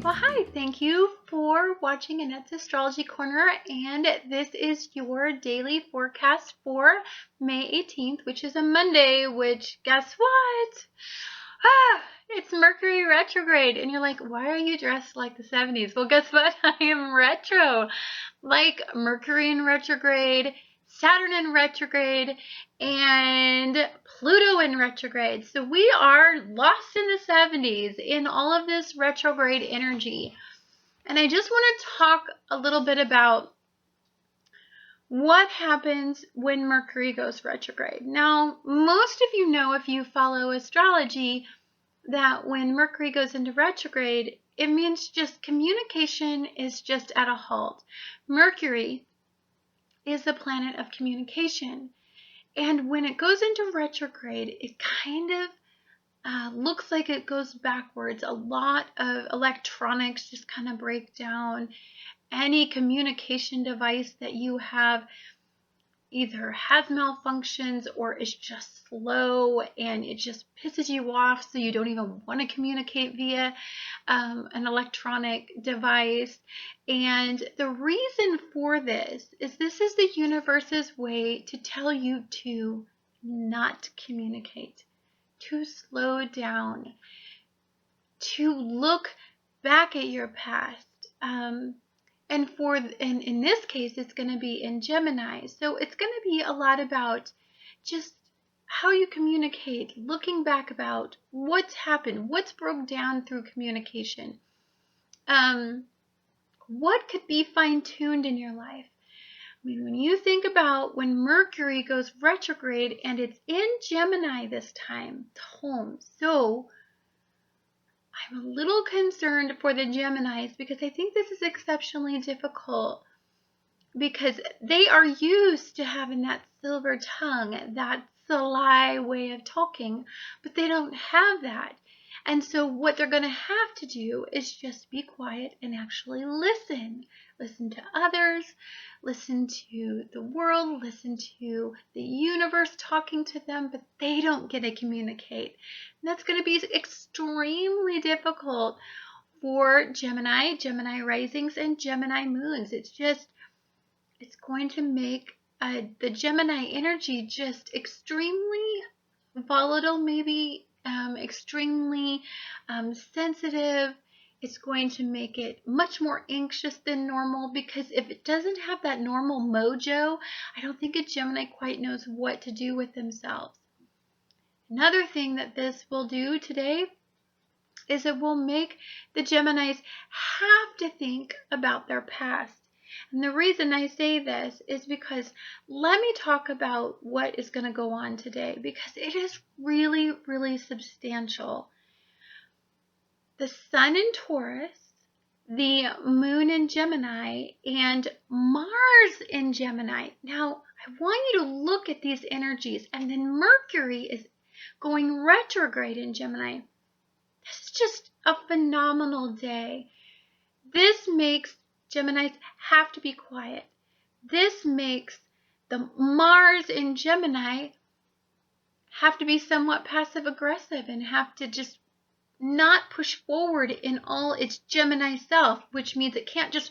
Well, hi, thank you for watching Annette's Astrology Corner, and this is your daily forecast for May 18th, which is a Monday, which, guess what? It's Mercury retrograde, and you're like, why are you dressed like the 70s? Well, guess what? I am retro, like Mercury in retrograde, Saturn in retrograde, and Pluto in retrograde. So we are lost in the 70s in all of this retrograde energy. And I just want to talk a little bit about what happens when Mercury goes retrograde. Now, most of you know, if you follow astrology, that when Mercury goes into retrograde, it means just communication is just at a halt. Mercury is the planet of communication. And when it goes into retrograde, it kind of looks like it goes backwards. A lot of electronics just kind of break down. Any communication device that you have either has malfunctions or is just slow, and it just pisses you off, so you don't even want to communicate via an electronic device. And the reason for this is the universe's way to tell you to not communicate, to slow down, to look back at your past. And in this case, it's going to be in Gemini. So it's going to be a lot about just how you communicate, looking back about what's happened, what's broke down through communication, what could be fine-tuned in your life. I mean, when you think about when Mercury goes retrograde and it's in Gemini this time, home. So I'm a little concerned for the Geminis because I think this is exceptionally difficult because they are used to having that silver tongue, that sly way of talking, but they don't have that. And so what they're going to have to do is just be quiet and actually listen. Listen to others, listen to the world, listen to the universe talking to them, but they don't get to communicate. And that's going to be extremely difficult for Gemini risings, and Gemini moons. It's going to make the Gemini energy just extremely volatile, maybe extremely sensitive. It's going to make it much more anxious than normal, because if it doesn't have that normal mojo, I don't think a Gemini quite knows what to do with themselves. Another thing that this will do today is it will make the Geminis have to think about their past. And the reason I say this is because let me talk about what is going to go on today, because it is really, really substantial. The Sun in Taurus, the Moon in Gemini, and Mars in Gemini. Now, I want you to look at these energies, and then Mercury is going retrograde in Gemini. This is just a phenomenal day. This makes Geminis have to be quiet. This makes the Mars in Gemini have to be somewhat passive aggressive and have to just not push forward in all its Gemini self, which means it can't just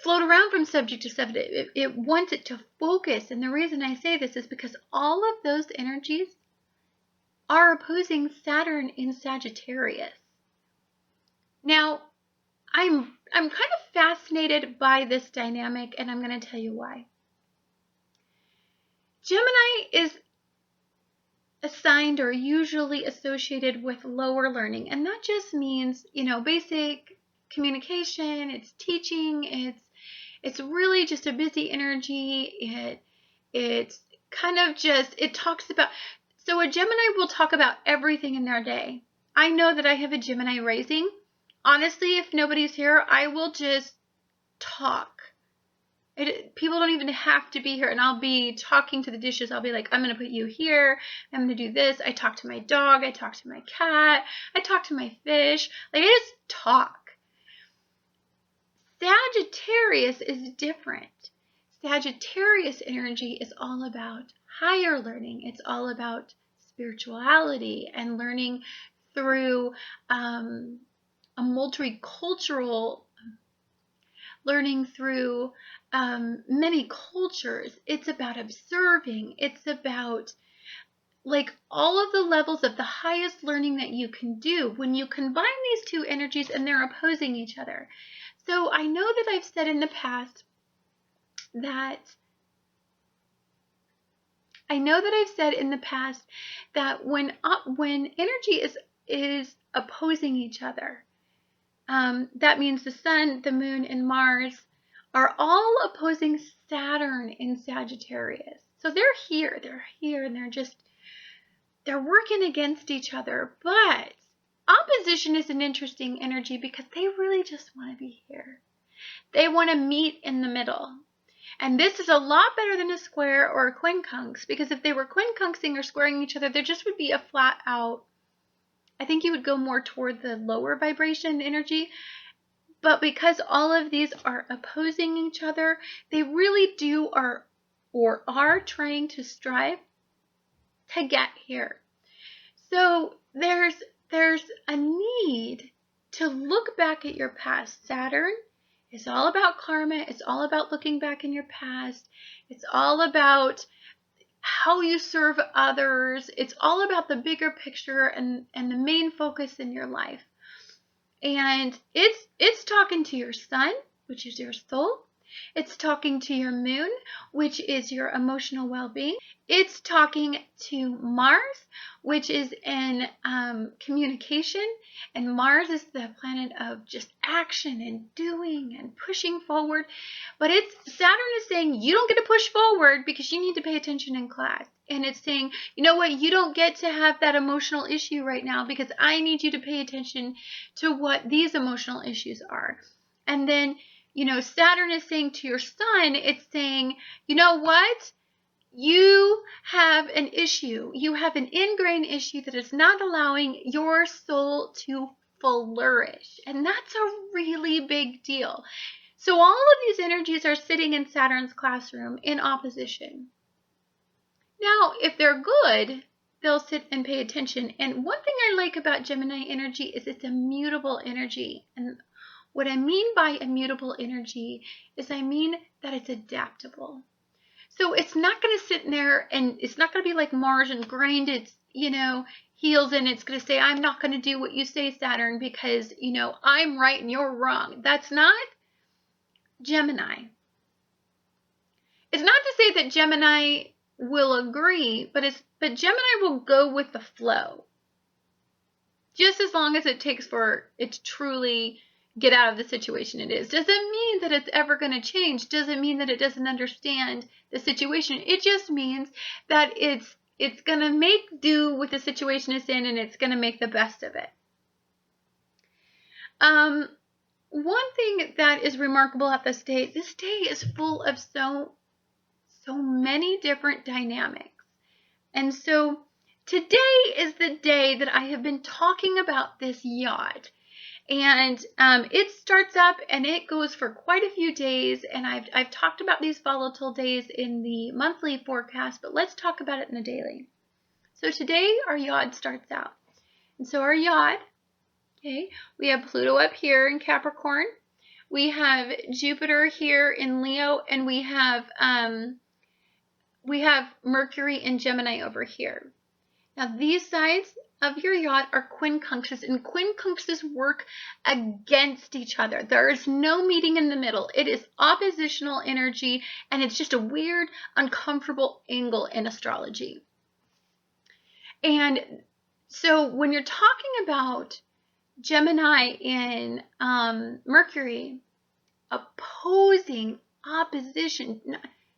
float around from subject to subject. It wants it to focus. And the reason I say this is because all of those energies are opposing Saturn in Sagittarius. Now, I'm kind of fascinated by this dynamic, and I'm going to tell you why. Gemini is assigned or usually associated with lower learning, and that just means, basic communication, it's teaching, it's really just a busy energy. It's kind of just, it talks about, so a Gemini will talk about everything in their day. I know that I have a Gemini rising. Honestly, if nobody's here, I will just talk. People don't even have to be here, and I'll be talking to the dishes. I'll be like, I'm going to put you here. I'm going to do this. I talk to my dog. I talk to my cat. I talk to my fish. I just talk. Sagittarius is different. Sagittarius energy is all about higher learning. It's all about spirituality and learning through a multicultural learning through many cultures. It's about observing. It's about like all of the levels of the highest learning that you can do when you combine these two energies and they're opposing each other. So I know that I've said in the past that when energy is opposing each other, that means the sun, the moon, and Mars are all opposing Saturn in Sagittarius. So they're here, and they're working against each other. But opposition is an interesting energy because they really just want to be here. They want to meet in the middle. And this is a lot better than a square or a quincunx, because if they were quincunxing or squaring each other, there just would be a flat out, I think you would go more toward the lower vibration energy. But because all of these are opposing each other, they really are trying to strive to get here. So there's a need to look back at your past. Saturn is all about karma. It's all about looking back in your past. It's all about how you serve others. It's all about the bigger picture and the main focus in your life. And it's talking to your sun, which is your soul. It's talking to your moon, which is your emotional well-being. It's talking to Mars, which is in communication. And Mars is the planet of just action and doing and pushing forward. But Saturn is saying you don't get to push forward because you need to pay attention in class. And it's saying, you know what, you don't get to have that emotional issue right now because I need you to pay attention to what these emotional issues are. And then, Saturn is saying to your sun, it's saying, you know what? You have an issue. You have an ingrained issue that is not allowing your soul to flourish. And that's a really big deal. So all of these energies are sitting in Saturn's classroom in opposition. Now, if they're good, they'll sit and pay attention. And one thing I like about Gemini energy is it's a mutable energy. And what I mean by immutable energy is I mean that it's adaptable. So it's not going to sit in there and it's not going to be like Mars and grind its, heels in. It's going to say, I'm not going to do what you say, Saturn, because, I'm right and you're wrong. That's not Gemini. It's not to say that Gemini will agree, but Gemini will go with the flow. Just as long as it takes for it to truly get out of the situation it is. Doesn't mean that it's ever going to change. Doesn't mean that it doesn't understand the situation. It just means that it's going to make do with the situation it's in, and it's going to make the best of it. One thing that is remarkable at this day is full of so many different dynamics. And so today is the day that I have been talking about this yacht. And it starts up and it goes for quite a few days. And I've talked about these volatile days in the monthly forecast, but let's talk about it in the daily. So today our yacht starts out. And so our yacht, okay, we have Pluto up here in Capricorn. We have Jupiter here in Leo, and we have Mercury in Gemini over here. Now these sides of your yacht are quincunxes, and quincunxes work against each other. There is no meeting in the middle. It is oppositional energy, and it's just a weird, uncomfortable angle in astrology. And so when you're talking about Gemini in Mercury, opposing, opposition,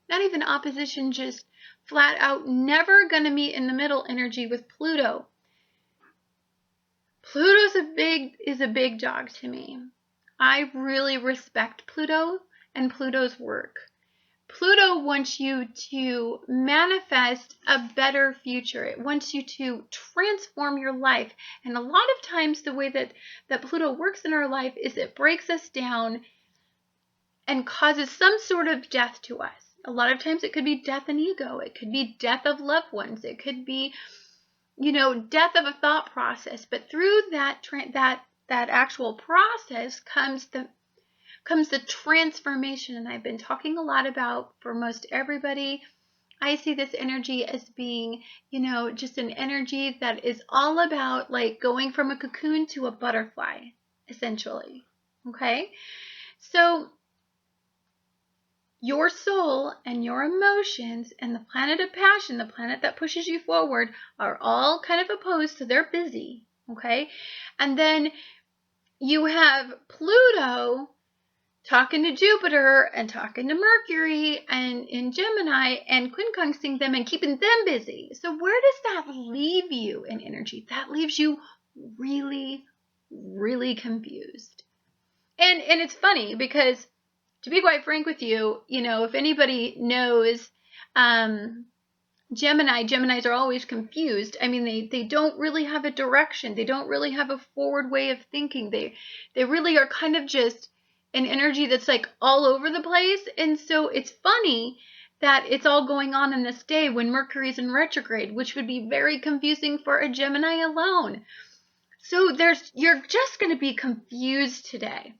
not even opposition, just flat out never going to meet in the middle energy with Pluto. Pluto's is a big dog to me. I really respect Pluto and Pluto's work. Pluto wants you to manifest a better future. It wants you to transform your life. And a lot of times the way that Pluto works in our life is it breaks us down and causes some sort of death to us. A lot of times it could be death in ego. It could be death of loved ones. It could be, death of a thought process. But through that that actual process comes the transformation. And I've been talking a lot about, for most everybody, I see this energy as being, just an energy that is all about like going from a cocoon to a butterfly, essentially. Okay? So your soul and your emotions and the planet of passion, the planet that pushes you forward, are all kind of opposed, so they're busy. Okay? And then you have Pluto talking to Jupiter and talking to Mercury and in Gemini and quincunxing them and keeping them busy. So where does that leave you in energy? That leaves you really, really confused. And it's funny because, to be quite frank with you, if anybody knows Geminis are always confused. I mean, they don't really have a direction. They don't really have a forward way of thinking. They really are kind of just an energy that's like all over the place. And so it's funny that it's all going on in this day when Mercury's in retrograde, which would be very confusing for a Gemini alone. So you're just going to be confused today.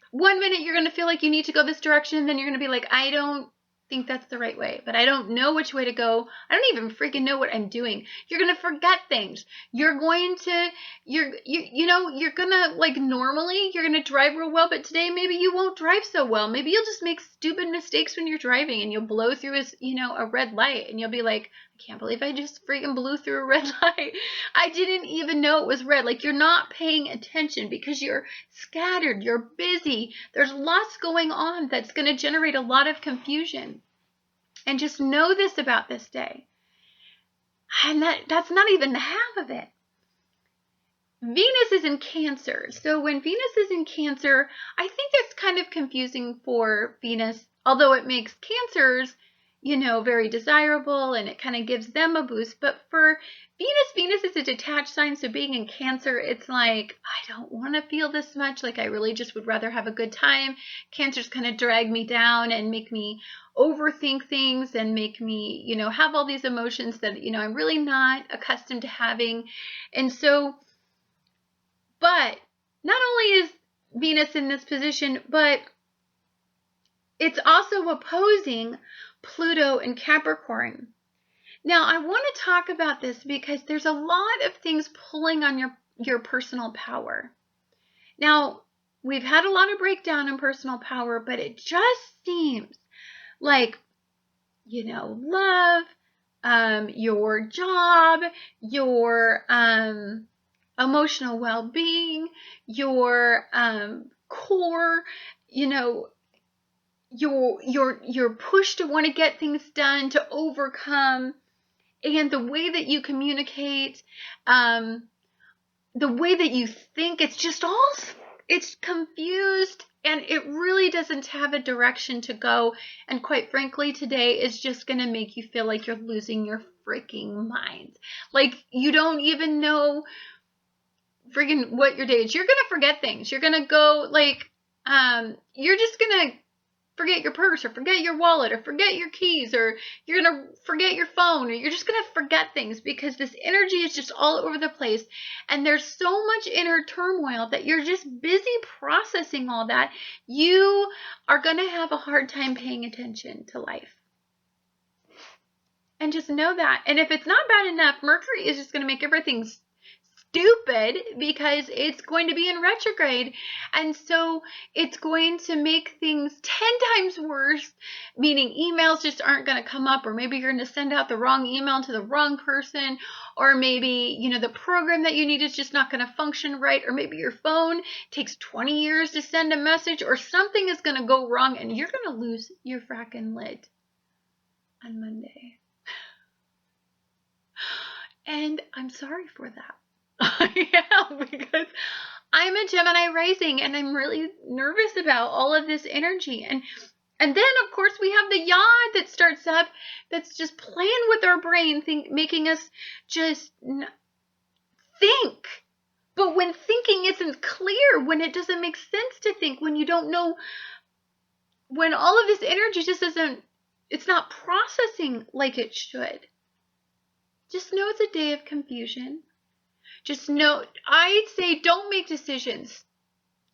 One minute you're going to feel like you need to go this direction, then you're going to be like, I don't think that's the right way, but I don't know which way to go. I don't even freaking know what I'm doing. You're going to forget things. You're going to, you're going to, like, normally you're going to drive real well, but today maybe you won't drive so well. Maybe you'll just make stupid mistakes when you're driving and you'll blow through a red light and you'll be like, I can't believe I just freaking blew through a red light. I didn't even know it was red. Like, you're not paying attention because you're scattered, you're busy. There's lots going on that's going to generate a lot of confusion. And just know this about this day. And that's not even half of it. Venus is in Cancer. So when Venus is in Cancer, I think that's kind of confusing for Venus, although it makes Cancers, very desirable and it kind of gives them a boost. But for Venus is a detached sign. So being in Cancer, it's like, I don't want to feel this much. Like, I really just would rather have a good time. Cancers kind of drag me down and make me overthink things and make me, have all these emotions that, I'm really not accustomed to having. And so, but not only is Venus in this position, but it's also opposing Pluto and Capricorn. Now, I want to talk about this because there's a lot of things pulling on your personal power. Now, we've had a lot of breakdown in personal power, but it just seems like, love, your job, your emotional well-being, your core, your push to want to get things done, to overcome, and the way that you communicate, the way that you think, it's confused, and it really doesn't have a direction to go. And quite frankly, today is just going to make you feel like you're losing your freaking mind. Like, you don't even know freaking what your day is. You're going to forget things. You're going to go, like, you're just going to forget your purse, or forget your wallet, or forget your keys, or you're going to forget your phone, or you're just going to forget things because this energy is just all over the place. And there's so much inner turmoil that you're just busy processing all that. You are going to have a hard time paying attention to life. And just know that. And if it's not bad enough, Mercury is just going to make everything stupid because it's going to be in retrograde, and so it's going to make things 10 times worse, meaning emails just aren't going to come up, or maybe you're going to send out the wrong email to the wrong person, or maybe the program that you need is just not going to function right, or maybe your phone takes 20 years to send a message, or something is going to go wrong and you're going to lose your fracking lid on Monday. And I'm sorry for that. Yeah, because I'm a Gemini rising and I'm really nervous about all of this energy. And then, of course, we have the yacht that starts up that's just playing with our brain, making us just think. But when thinking isn't clear, when it doesn't make sense to think, when you don't know, when all of this energy just it's not processing like it should. Just know it's a day of confusion. Just know, I'd say don't make decisions.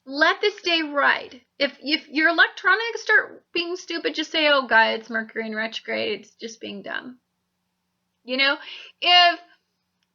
Let this day ride. If your electronics start being stupid, just say, oh God, it's Mercury in retrograde. It's just being dumb. You know, if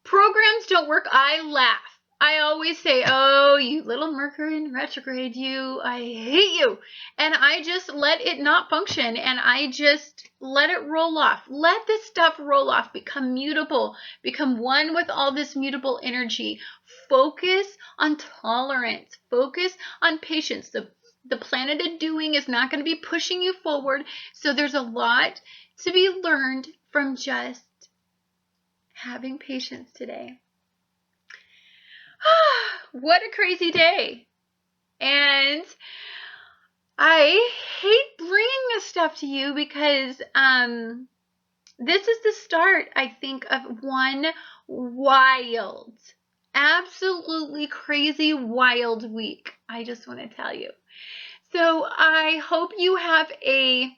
programs don't work, I laugh. I always say, oh, you little Mercury in retrograde, you, I hate you. And I just let it not function, and I just let it roll off. Let this stuff roll off, become mutable, become one with all this mutable energy. Focus on tolerance. Focus on patience. The planet of doing is not going to be pushing you forward, so there's a lot to be learned from just having patience today. What a crazy day. And I hate bringing this stuff to you because this is the start, I think, of one wild, absolutely crazy wild week. I just want to tell you. So I hope you have a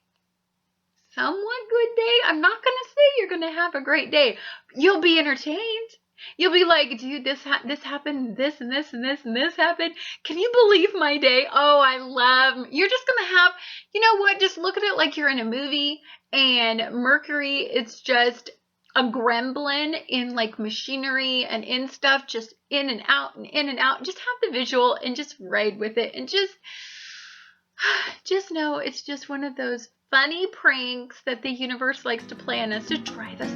somewhat good day. I'm not going to say you're going to have a great day. You'll be entertained. You'll be like, dude, this happened, this and this and this and this happened. Can you believe my day? Oh, I love. You're just going to have, you know what? Just look at it like you're in a movie, and Mercury, it's just a gremlin in like machinery and in stuff, just in and out and in and out. Just have the visual and just ride with it, and just know it's just one of those funny pranks that the universe likes to play on us to drive us